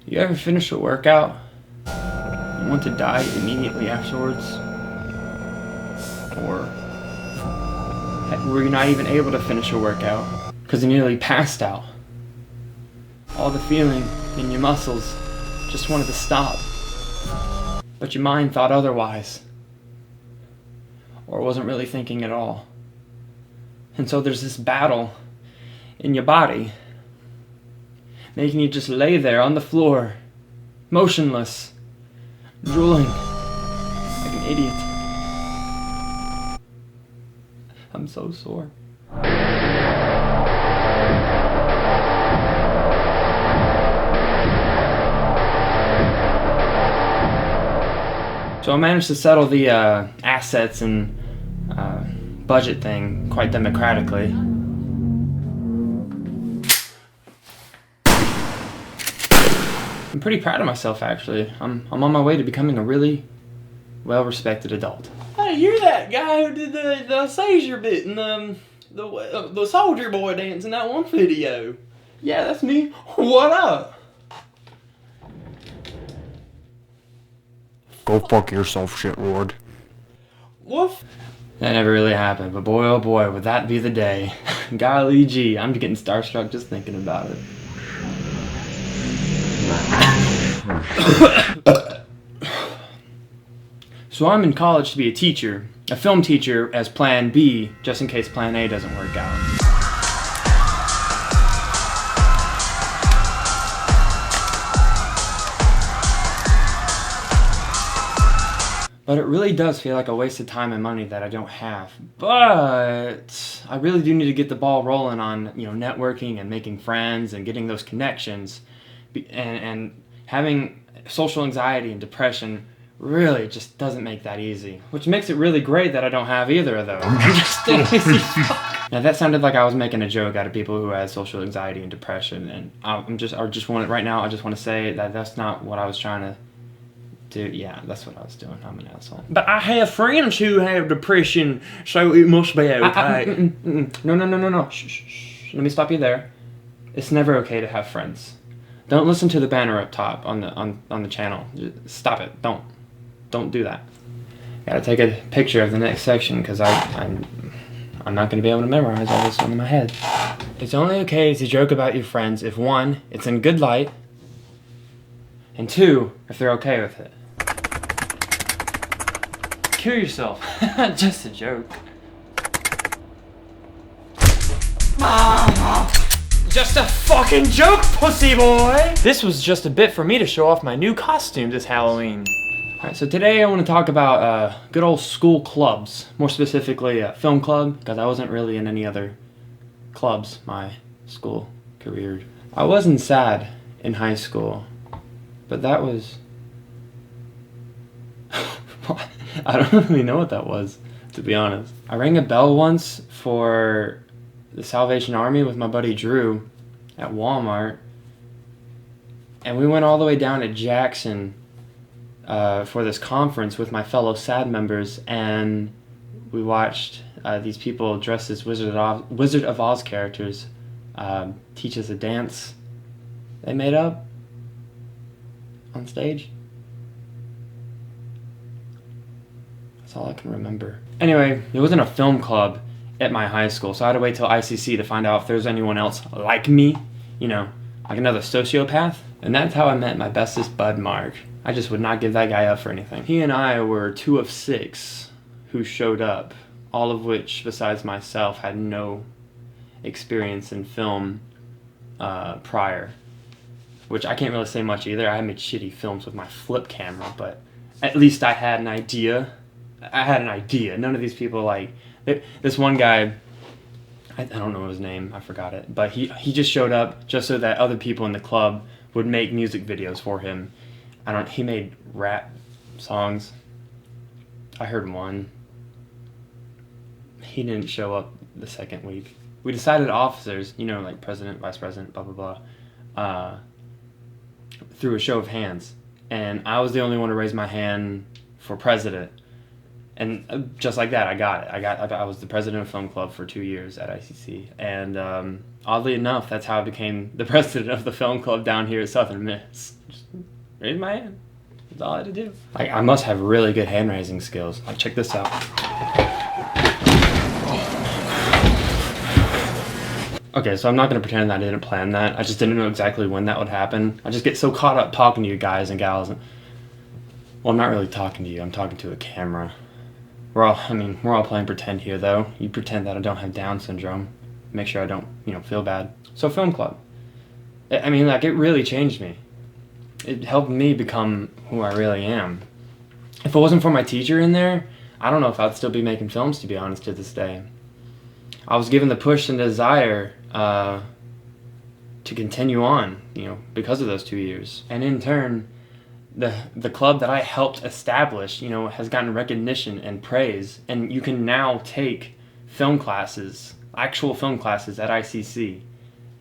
You ever finish a workout and want to die immediately afterwards? Or were you not even able to finish a workout because you nearly passed out? All the feeling in your muscles just wanted to stop, but your mind thought otherwise, or wasn't really thinking at all. And so there's this battle in your body, making you just lay there on the floor, motionless, drooling like an idiot. I'm so sore. So I managed to settle the assets and budget thing quite democratically. I'm pretty proud of myself, actually. I'm on my way to becoming a really well-respected adult. Hey, you're that guy who did the seizure bit and the soldier boy dance in that one video. Yeah, that's me. What up? Go fuck yourself, shitlord. Woof. That never really happened, but boy oh boy, would that be the day. Golly gee, I'm getting starstruck just thinking about it. So I'm in college to be a teacher, a film teacher as plan B, just in case plan A doesn't work out. But it really does feel like a waste of time and money that I don't have. But I really do need to get the ball rolling on, networking and making friends and getting those connections. And having social anxiety and depression really just doesn't make that easy. Which makes it really great that I don't have either of those. I'm just a lazy fuck. Now that sounded like I was making a joke out of people who had social anxiety and depression, and I just want to say that that's not what I was trying to do. Yeah, that's what I was doing. I'm an asshole. But I have friends who have depression, so it must be okay. No. Shh. Let me stop you there. It's never okay to have friends. Don't listen to the banner up top on the channel. Just stop it. Don't do that. Gotta take a picture of the next section because I'm not gonna be able to memorize all this in my head. It's only okay to joke about your friends if 1, it's in good light, and 2, if they're okay with it. Kill yourself. Just a joke. Just a fucking joke, pussy boy! This was just a bit for me to show off my new costume this Halloween. Alright, so today I want to talk about good old school clubs. More specifically, a film club, because I wasn't really in any other clubs my school career. I wasn't sad in high school, but that was... I don't really know what that was, to be honest. I rang a bell once for the Salvation Army with my buddy Drew at Walmart, and we went all the way down to Jackson for this conference with my fellow SAD members, and we watched these people dressed as Wizard of Oz characters teach us a dance they made up on stage. That's all I can remember. Anyway, it wasn't a film club at my high school, so I had to wait till ICC to find out if there's anyone else like me, like another sociopath. And that's how I met my bestest bud, Mark. I just would not give that guy up for anything. He and I were 2 of 6 who showed up, all of which, besides myself, had no experience in film prior. Which I can't really say much either. I made shitty films with my flip camera, but at least I had an idea. None of these people, this one guy, I don't know his name, I forgot it, but he just showed up just so that other people in the club would make music videos for him. He made rap songs. I heard one. He didn't show up the second week. We decided officers, like president, vice president, blah, blah, blah, through a show of hands. And I was the only one to raise my hand for president. And just like that, I got it. I was the president of film club for 2 years at ICC, and oddly enough, that's how I became the president of the film club down here at Southern Miss. Just raise my hand. That's all I had to do. I must have really good hand raising skills. Like, check this out. Okay, so I'm not gonna pretend that I didn't plan that. I just didn't know exactly when that would happen. I just get so caught up talking to you guys and gals. Well, I'm not really talking to you. I'm talking to a camera. We're all playing pretend here, though. You pretend that I don't have Down syndrome. Make sure I don't, feel bad. So film club. I mean, like, it really changed me. It helped me become who I really am. If it wasn't for my teacher in there, I don't know if I'd still be making films, to be honest, to this day. I was given the push and desire to continue on, because of those 2 years. And in turn, the club that I helped establish, has gotten recognition and praise. And you can now take film classes, actual film classes at ICC.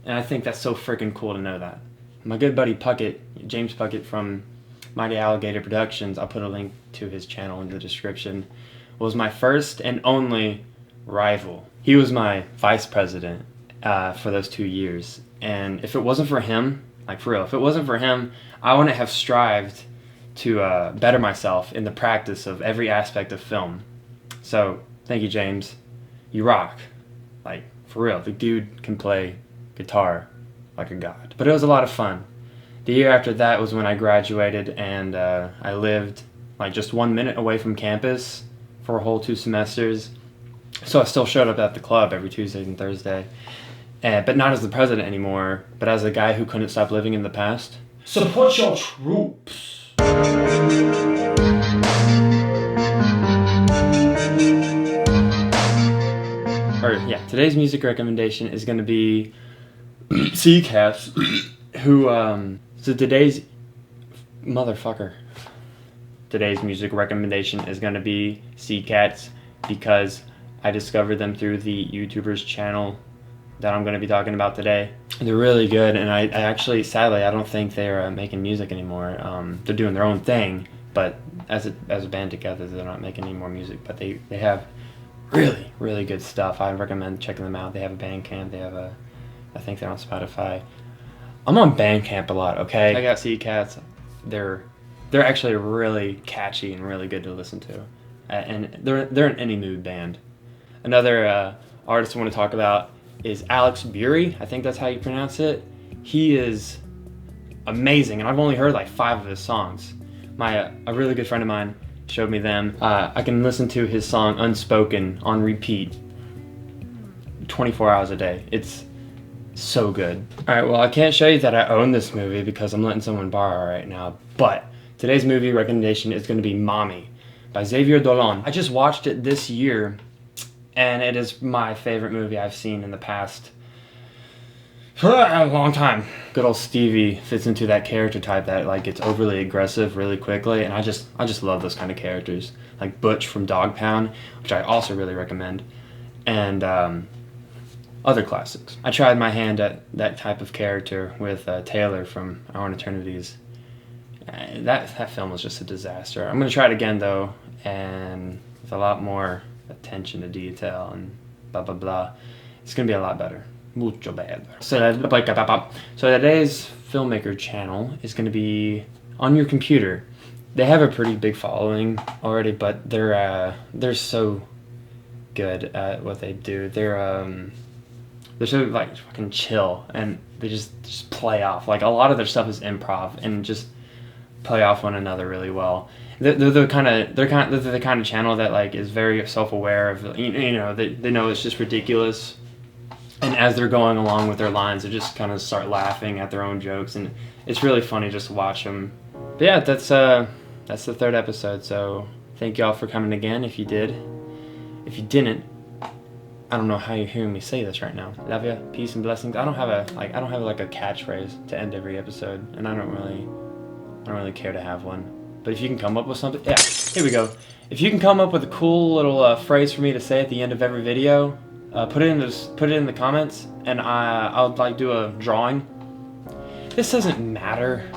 And I think that's so freaking cool to know that. My good buddy Puckett, James Puckett from Mighty Alligator Productions, I'll put a link to his channel in the description, was my first and only rival. He was my vice president for those 2 years. And if it wasn't for him, like for real, if it wasn't for him, I wouldn't have strived to better myself in the practice of every aspect of film. So, thank you, James. You rock. Like, for real, the dude can play guitar like a god. But it was a lot of fun. The year after that was when I graduated, and I lived like just 1 minute away from campus for a whole 2 semesters. So I still showed up at the club every Tuesday and Thursday. But not as the president anymore, but as a guy who couldn't stop living in the past. Support your troops. Today's music recommendation is going to be Seacats, who, so today's music recommendation is going to be Seacats because I discovered them through the YouTuber's channel that I'm going to be talking about today. They're really good, and I actually, sadly, I don't think they're making music anymore. They're doing their own thing, but as a band together, they're not making any more music, but they have really, really good stuff. I recommend checking them out. They have a Bandcamp. They have I think they're on Spotify. I'm on Bandcamp a lot, okay? I got Seacats. They're actually really catchy and really good to listen to. And they're an any mood band. Another artist I want to talk about is Alex Burey. I think that's how you pronounce it. He is amazing, and I've only heard like 5 of his songs. A really good friend of mine showed me them. I can listen to his song Unspoken on repeat 24 hours a day. It's so good. Alright, well, I can't show you that I own this movie because I'm letting someone borrow it right now, but today's movie recommendation is going to be Mommy by Xavier Dolan. I just watched it this year, and it is my favorite movie I've seen in the past a long time. Good old Stevie fits into that character type that like gets overly aggressive really quickly, and I just love those kind of characters. Like Butch from Dog Pound, which I also really recommend, and other classics. I tried my hand at that type of character with Taylor from Our Own Eternities. That film was just a disaster. I'm going to try it again though, and with a lot more attention to detail and blah blah blah. It's going to be a lot better. Mucho better. So today's filmmaker channel is going to be OnYourComputer. They have a pretty big following already, but they're so good at what they do. They're so like fucking chill, and they just play off. Like a lot of their stuff is improv and just play off one another really well. They're the kind of channel that like is very self-aware of, they know it's just ridiculous, and as they're going along with their lines, they just kind of start laughing at their own jokes, and it's really funny just to watch them. But yeah, that's the 3rd episode. So thank y'all for coming again. If you did, if you didn't, I don't know how you're hearing me say this right now. Love ya, peace and blessings. I don't have a catchphrase to end every episode, and I don't really care to have one. But if you can come up with something, yeah, here we go. If you can come up with a cool little phrase for me to say at the end of every video, put it in the comments, and I'll like do a drawing. This doesn't matter.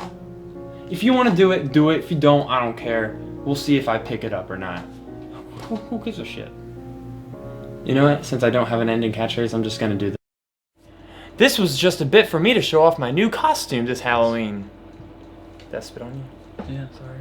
If you want to do it, do it. If you don't, I don't care. We'll see if I pick it up or not. Who gives a shit? You know what? Since I don't have an ending catchphrase, I'm just gonna do this. This was just a bit for me to show off my new costume this Halloween. Did I spit on you? Yeah, sorry.